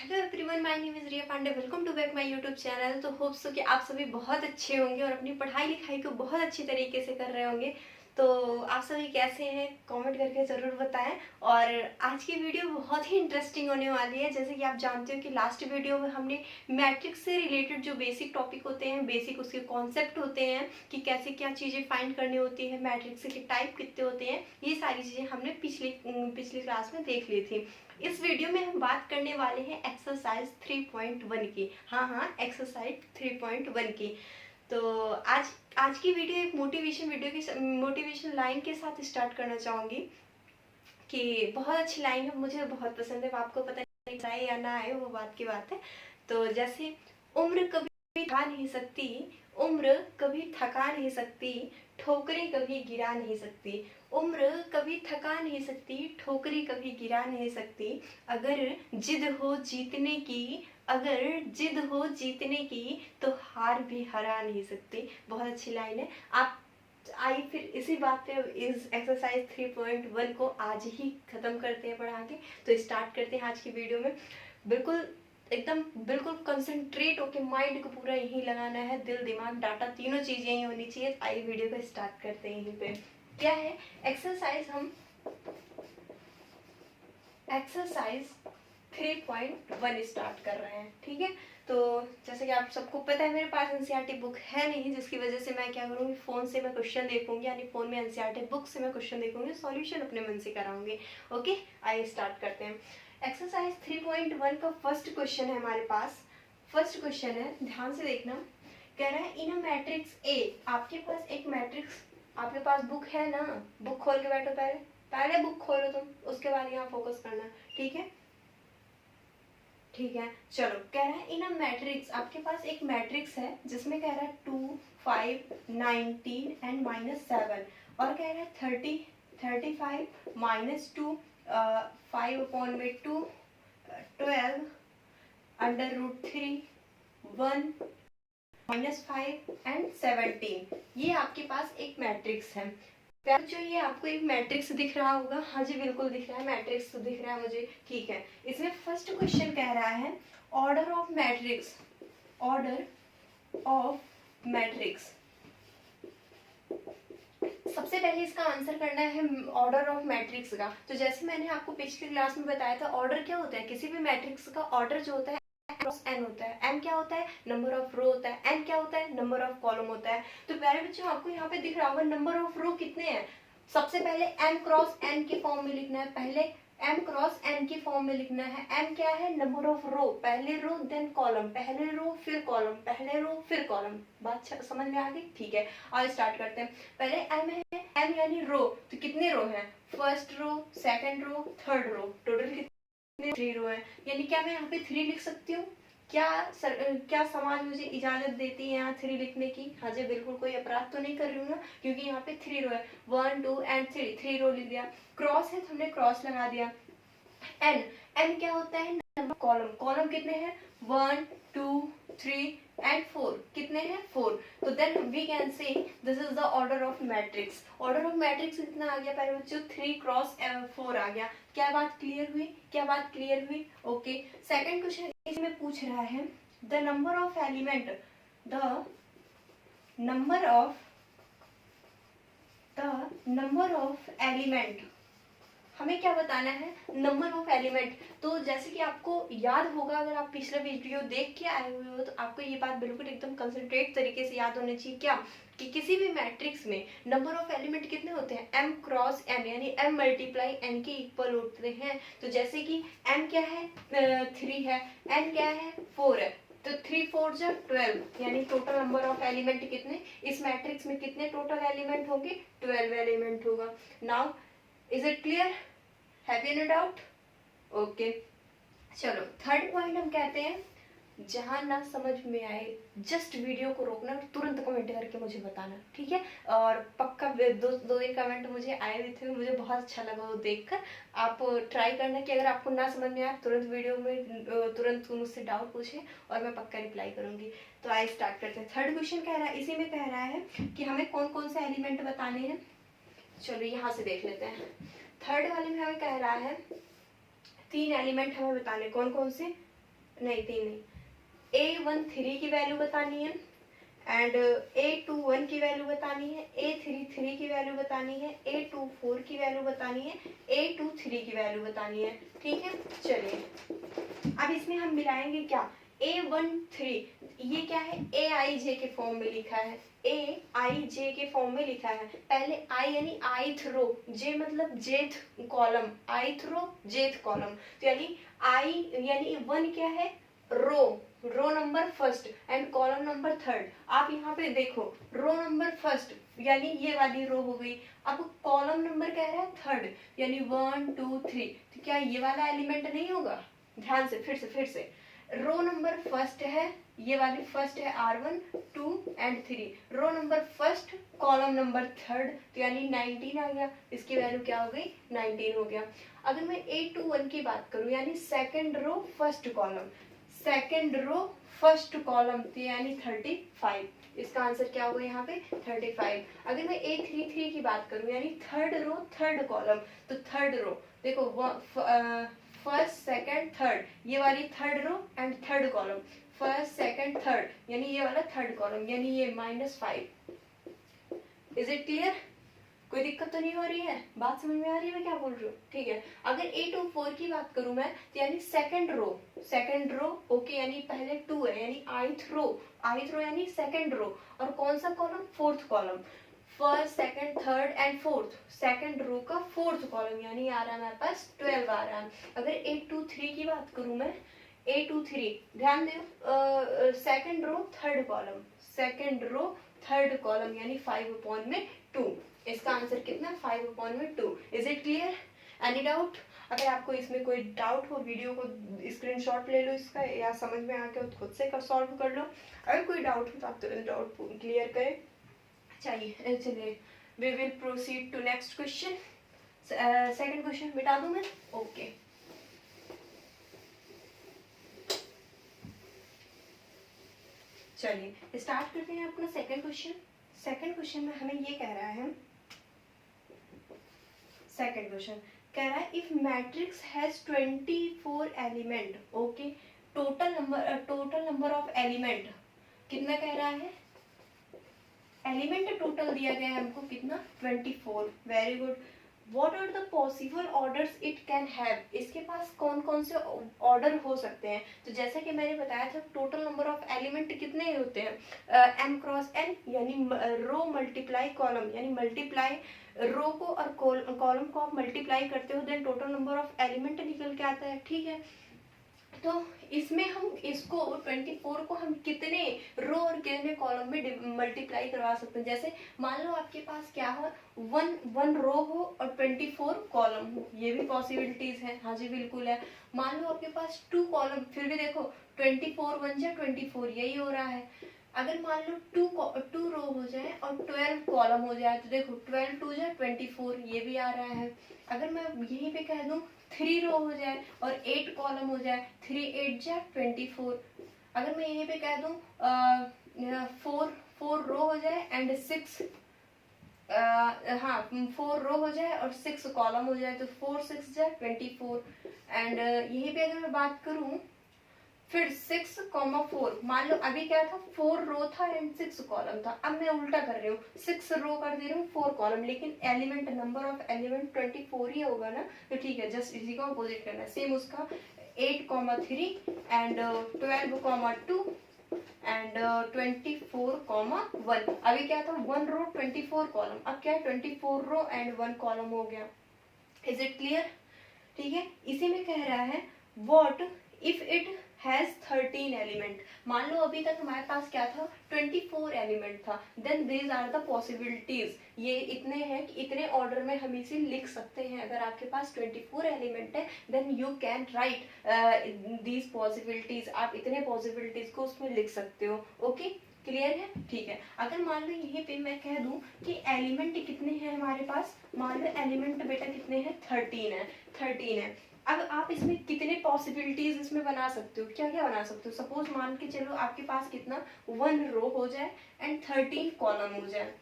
Hello everyone, my name is Riya Pandey. Welcome to back my YouTube channel. तो hope so कि आप सभी बहुत अच्छे होंगे और अपनी पढ़ाई लिखाई को बहुत अच्छी तरीके से कर रहे होंगे। तो आप सभी कैसे हैं कमेंट करके ज़रूर बताएं। और आज की वीडियो बहुत ही इंटरेस्टिंग होने वाली है। जैसे कि आप जानते हो कि लास्ट वीडियो में हमने मैट्रिक्स से रिलेटेड जो बेसिक टॉपिक होते हैं, बेसिक उसके कॉन्सेप्ट होते हैं कि कैसे क्या चीज़ें फाइंड करनी होती है, मैट्रिक्स के टाइप कितने होते हैं, ये सारी चीज़ें हमने पिछली क्लास में देख ली थी। इस वीडियो में हम बात करने वाले हैं एक्सरसाइज 3.1 की। हाँ, एक्सरसाइज 3.1 की। तो आज की वीडियो एक मोटिवेशन लाइन के साथ स्टार्ट करना चाहूँगी कि बहुत अच्छी लाइन है, मुझे बहुत पसंद है। आपको पता नहीं आए या ना आए वो बात की बात है। तो जैसे उम्र कभी थका नहीं सकती, उम्र कभी थका नहीं सकती, ठोकरें कभी गिरा नहीं सकती। उम्र कभी थका नहीं सकती, ठोकरें कभी गिरा नहीं सकती। अगर जिद हो जीतने की, अगर जिद हो जीतने की, तो हार भी हरा नहीं सकती। बहुत अच्छी लाइन है। आप आई फिर इसी बात पे इस एक्सरसाइज 3.1 को आज ही खत्म करते हैं पढ़ा के। तो स्टार्ट करते हैं आज की वीडियो में। बिल्कुल एकदम बिल्कुल कंसंट्रेट होके माइंड को पूरा यही लगाना है, दिल दिमाग डाटा तीनों चीजें यही होनी चाहिए। आइए वीडियो को स्टार्ट करते हैं। यहीं पे क्या है एक्सरसाइज, हम एक्सरसाइज 3.1 स्टार्ट कर रहे हैं। ठीक है, तो जैसे कि आप सबको पता है मेरे पास एनसीईआरटी बुक है नहीं, जिसकी वजह से मैं क्या करूँगी, फ़ोन से मैं क्वेश्चन देखूंगी, यानी फ़ोन में एनसीईआरटी बुक से मैं क्वेश्चन देखूंगी, सॉल्यूशन अपने मन से कराऊंगी। ओके, आइए स्टार्ट करते हैं। एक्सरसाइज 3.1 का फर्स्ट क्वेश्चन है हमारे पास। फर्स्ट क्वेश्चन है, ध्यान से देखना। कह रहा है इन अ मैट्रिक्स ए, आपके पास एक मैट्रिक्स, आपके पास बुक है ना, बुक खोल के बैठो। पहले पहले बुक खोलो तुम, उसके बाद यहाँ फोकस करना। ठीक है, ठीक है, चलो। कह रहा है इन अ मैट्रिक्स, आपके पास एक मैट्रिक्स है जिसमें कह रहा है 2, 5, 19 एंड -7। और कह रहा है 30, 35, -2, 5/2, 12, √3, 1, -5 एंड 17। ये आपके पास एक मैट्रिक्स है। जो ये आपको एक मैट्रिक्स दिख रहा होगा, हाँ जी बिल्कुल दिख रहा है, मैट्रिक्स तो दिख रहा है मुझे। ठीक है, इसमें फर्स्ट क्वेश्चन कह रहा है order of matrix, order of matrix. सबसे पहले इसका आंसर करना है ऑर्डर ऑफ मैट्रिक्स का। तो जैसे मैंने आपको पिछली क्लास में बताया था, ऑर्डर क्या होता है, किसी भी मैट्रिक्स का ऑर्डर जो होता है n होता है। n क्या होता है, नंबर ऑफ रो होता है। n क्या होता है, नंबर ऑफ कॉलम होता है। तो प्यारे बच्चों, आपको यहाँ पे दिख रहा होगा नंबर ऑफ रो कितने हैं। सबसे पहले m क्रॉस n की फॉर्म में लिखना है, पहले m क्रॉस n की फॉर्म में लिखना है। m क्या है, नंबर ऑफ रो, पहले रो देन कॉलम, पहले रो फिर कॉलम, पहले रो फिर कॉलम। बात समझ में आ गई। ठीक है, और स्टार्ट करते हैं। पहले m है, m यानी रो, तो कितने रो हैं, first row, second row, third row, total कितने, 3 रो है। यानी क्या मैं यहाँ पे 3 लिख सकती हूँ? क्या समाज मुझे इजाजत देती है यहाँ 3 लिखने की? हाँ जी बिल्कुल, कोई अपराध तो नहीं कर रही हूँ ना, क्योंकि यहाँ पे 3 रो है। 1, 2 एंड 3, 3 रो लिख दिया। क्रॉस है तो हमने क्रॉस लगा दिया। एन, एन क्या होता है, नंबर कॉलम, कॉलम कितने हैं, 1, 2, 3 एंड 4, कितने हैं, 4। तो then we can say this is the order of matrix. Order of matrix कितना आ गया प्यारे बच्चों, 3 क्रॉस 4 आ गया। क्या बात क्लियर हुई, क्या बात क्लियर हुई? ओके, सेकंड क्वेश्चन इसमें पूछ रहा है the number of element, the number of element. हमें क्या बताना है, नंबर ऑफ एलिमेंट। तो जैसे कि आपको याद होगा, अगर आप पिछला वीडियो देख के आए हुए हो, तो आपको ये बात बिल्कुल एकदम कंसंट्रेट तरीके से याद होनी चाहिए। क्या कि किसी भी मैट्रिक्स में नंबर ऑफ एलिमेंट कितने होते हैं, m क्रॉस n, यानी m मल्टीप्लाई n के इक्वल होते हैं। तो जैसे कि m क्या है, 3 है, n क्या है, 4 है। तो 3 4 जा 12, यानी टोटल नंबर ऑफ एलिमेंट कितने, इस मैट्रिक्स में कितने टोटल एलिमेंट होंगे, 12 एलिमेंट होगा। Now is it clear, have you know doubt? Okay, चलो थर्ड पॉइंट हम कहते हैं, जहां ना समझ में आए जस्ट वीडियो को रोकना और तुरंत कमेंट करके मुझे बताना। ठीक है, और पक्का दो एक कमेंट मुझे आए हुए थे, मुझे बहुत अच्छा लगा वो देखकर। आप ट्राई करना कि अगर आपको ना समझ में आए तुरंत वीडियो में तुरंत मुझसे डाउट पूछें और मैं पक्का रिप्लाई करूंगी। तो आइए स्टार्ट करते हैं। थर्ड क्वेश्चन कह रहा है, इसी में कह रहा है कि हमें कौन कौन से एलिमेंट बताने हैं। चलो यहाँ से देख लेते हैं। थर्ड वाले में हमें कह रहा है 3 एलिमेंट हमें बताने, कौन कौन से, नहीं 3 नहीं, A13 की वैल्यू बतानी है एंड A21 की वैल्यू बतानी है, A33 की वैल्यू बतानी है, A24 की वैल्यू बतानी है, A23 की वैल्यू बतानी है। ठीक है, चलिए अब इसमें हम मिलाएंगे क्या, A13 ये क्या है, AIJ के फॉर्म में लिखा है, AIJ के फॉर्म में लिखा है। पहले I यानी ith रो, J मतलब जेथ कॉलम, ith रो जेथ कॉलम, तो यानी I यानी 1 क्या है, row, row number first and column number third. आप यहाँ पे देखो रो नंबर फर्स्ट यानी ये वाली रो हो गई, अब कॉलम नंबर कह रहा है थर्ड यानी 1 2 3, तो क्या ये वाला एलिमेंट नहीं होगा, ध्यान से फिर से रो नंबर फर्स्ट है, ये वाली फर्स्ट है R1 2 and 3, row number first column number third, तो यानी 19 आ गया, इसकी वैल्यू क्या हो गई 19 हो गया। अगर मैं A21 की बात करूं यानी second row first column, second row first column, तो यानी 35, इसका आंसर क्या होगा यहाँ पे 35। अगर मैं A33 की बात करूं यानी थर्ड रो थर्ड कॉलम, तो थर्ड रो देखो फर्स्ट सेकंड थर्ड, ये वाली third row and third column, first second third यानी ये वाला थर्ड कॉलम, यानी ये -5। इज इट क्लियर, कोई दिक्कत तो नहीं हो रही है, बात समझ में आ रही है मैं क्या बोल रही हूँ। ठीक है, अगर A24 की बात करूं मैं तो यानी सेकंड रो ओके, यानी पहले 2 है यानी ith रो यानी सेकंड रो, और कौन सा column, fourth column, first second third and fourth, second row का फोर्थ कॉलम यानी आ रहा है हमारे पास 12 आ रहा है। अगर A23 की बात करूं मैं, A23 ध्यान दो, second row third column, second row third column यानी 5/2, इसका आंसर कितना 5/2। Is it clear, any doubt, अगर आपको इसमें कोई डाउट हो वीडियो को स्क्रीनशॉट ले लो इसका, या समझ में आ गया तो खुद से सॉल्व कर लो, अगर कोई डाउट हो तो आप तुरंत डाउट क्लियर करें। चलिए we will proceed to next question. Second question मिटा दूं मैं, ओके चलिए स्टार्ट करते हैं अपना सेकंड क्वेश्चन। सेकंड क्वेश्चन में हमें ये कह रहा है, सेकंड क्वेश्चन कह रहा है if matrix has 24 element, okay, total number of element कितना कह रहा है, एलिमेंट टोटल दिया गया है हमको कितना 24, very good. What are the possible orders it can have, इसके पास कौन कौन से ऑर्डर हो सकते हैं, तो जैसा कि मैंने बताया था टोटल नंबर ऑफ एलिमेंट कितने होते हैं, m क्रॉस n यानी रो मल्टीप्लाई कॉलम, यानी मल्टीप्लाई रो को और कॉलम को आप मल्टीप्लाई करते हो then total number of element निकल के आता है। ठीक है, तो इसमें हम इसको 24 को हम कितने रो और कितने कॉलम में मल्टीप्लाई करवा सकते हैं, जैसे मान लो आपके पास क्या हो, वन रो हो और 24 कॉलम हो, ये भी पॉसिबिलिटीज है, हाँ जी बिल्कुल है। मान लो आपके पास 2 कॉलम, फिर भी देखो 24 1 जा 24 यही हो रहा है। अगर मान लो 2 रो हो जाए और 12 कॉलम हो जाए, तो देखो 12 2 जा 24 ये भी आ रहा है। अगर मैं यहीं पे कह दूं 3 रो हो जाए और 8 कॉलम हो जाए, 3 8 जा 24। अगर मैं यहीं पे कह दूं 4 रो हो जाए एंड 6 हाँ 4 रो हो जाए और 6 कॉलम हो जाए, तो 4 6 जा 24। एंड यहीं पे अगर मैं बात करूं फिर 6,4, मान लो अभी क्या था 4 रो था एंड 6 कॉलम था, अब मैं उल्टा कर रही हूँ 6 रो कर दे रही हूँ 4 कॉलम, लेकिन एलिमेंट नंबर ऑफ एलिमेंट 24 ही होगा ना, तो ठीक है जस्ट इसी को अपोजिट करना है। सेम उसका 8,3 एंड 12,2 एंड 24,1, अभी क्या था 1 रो 24 कॉलम, अब क्या है 24 रो एंड 1 कॉलम हो गया। इज इट क्लियर, ठीक है। इसी में कह रहा है what if it has 13 element, मान लो अभी तक हमारे पास क्या था 24 एलिमेंट था, then these are the possibilities, ये इतने हैं कि इतने ऑर्डर में हम इसे लिख सकते हैं। अगर आपके पास 24 एलिमेंट है then you can write these possibilities, आप इतने पॉसिबिलिटीज को उसमें लिख सकते हो। ओके क्लियर है, ठीक है। अगर मान लो यहीं पे मैं कह दूं कि एलिमेंट कितने हैं हमारे पास, मान लो एलिमेंट बेटा कितने हैं 13 है। अब आप इसमें कितने पॉसिबिलिटीज इसमें बना सकते हो, क्या क्या बना सकते हो, सपोज मान के चलो आपके पास कितना 1 रो हो जाए एंड 13 कॉलम हो जाए,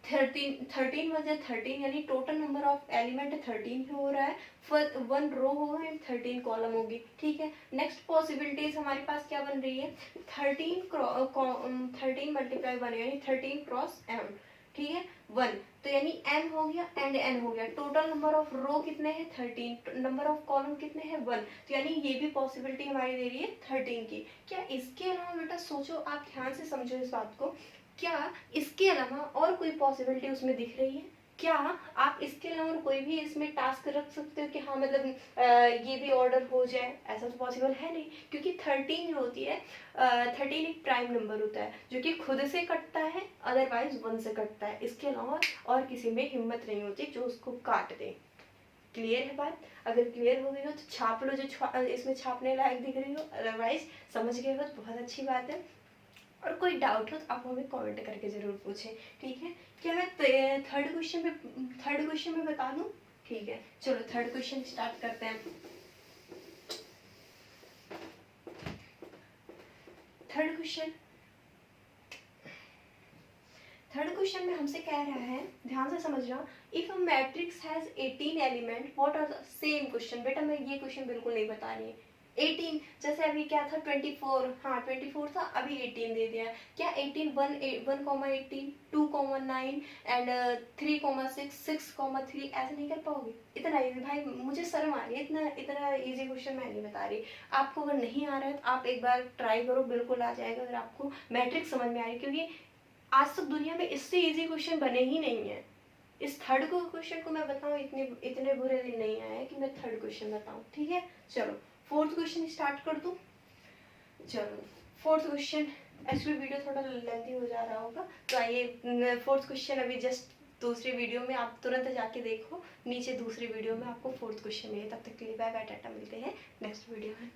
13 वजह 13 यानी टोटल नंबर ऑफ एलिमेंट 13 हो रहा है, 1 रो होगा एंड 13 कॉलम होगी। ठीक है, नेक्स्ट पॉसिबिलिटीज हमारे पास क्या बन रही है, 13 मल्टीप्लाई 1 यानी 13 क्रॉस m। ठीक है, 1 तो यानी m हो गया एंड n हो गया। टोटल नंबर ऑफ रो कितने हैं 13, नंबर ऑफ कॉलम कितने हैं 1, तो यानी ये भी पॉसिबिलिटी हमारी दे रही है 13 की। क्या इसके अलावा बेटा सोचो, आप ध्यान से समझो इस बात को, क्या इसके अलावा और कोई पॉसिबिलिटी उसमें दिख रही है? क्या आप इसके अलावा कोई भी इसमें टास्क रख सकते हो कि हाँ मतलब ये भी ऑर्डर हो जाए? ऐसा तो पॉसिबल है नहीं, क्योंकि 13 जो होती है 13 एक प्राइम नंबर होता है जो कि खुद से कटता है, अदरवाइज 1 से कटता है। इसके अलावा और किसी में हिम्मत नहीं होती जो उसको काट दे। क्लियर है बात? अगर क्लियर हो गई हो तो छाप लो जो इसमें छापने लायक दिख रही हो, अदरवाइज समझ गए हो तो बहुत अच्छी बात है। और कोई डाउट हो तो आप हमें कमेंट करके जरूर पूछें। ठीक है, क्या मैं थर्ड क्वेश्चन में बता दूं? ठीक है, चलो थर्ड क्वेश्चन स्टार्ट करते हैं। थर्ड क्वेश्चन में हमसे कह रहा है, ध्यान से समझना, if a matrix has 18 element what are the same question. बेटा मैं ये क्वेश्चन बिल्कुल नहीं बता रही। 18 जैसे अभी क्या था 24, हाँ 24 था, अभी 18 दे दिया। क्या 18 1,18 2,9 एंड 3,6 6,3 ऐसे नहीं कर पाओगे? इतना इजी भाई, मुझे शर्म आ रही है, इतना इजी क्वेश्चन मैं नहीं बता रही। आपको अगर नहीं आ रहा है तो आप एक बार ट्राई करो, बिल्कुल आ जाएगा अगर आपको मैट्रिक्स समझ में आ रही है, क्योंकि आज तक दुनिया में इससे इजी क्वेश्चन बने ही नहीं है। इस थर्ड क्वेश्चन को मैं बताऊं, इतने बुरे दिन नहीं आए कि मैं थर्ड क्वेश्चन बताऊं। ठीक है, चलो फोर्थ क्वेश्चन स्टार्ट कर दूं। चलो फोर्थ क्वेश्चन, एक्चुअली वीडियो थोड़ा लेंथी हो जा रहा होगा तो आइए फोर्थ क्वेश्चन अभी जस्ट दूसरी वीडियो में आप तुरंत जाके देखो, नीचे दूसरी वीडियो में आपको फोर्थ क्वेश्चन मिले। तब तक के लिए बाय बाय, टाटा, मिलते हैं नेक्स्ट वीडियो में।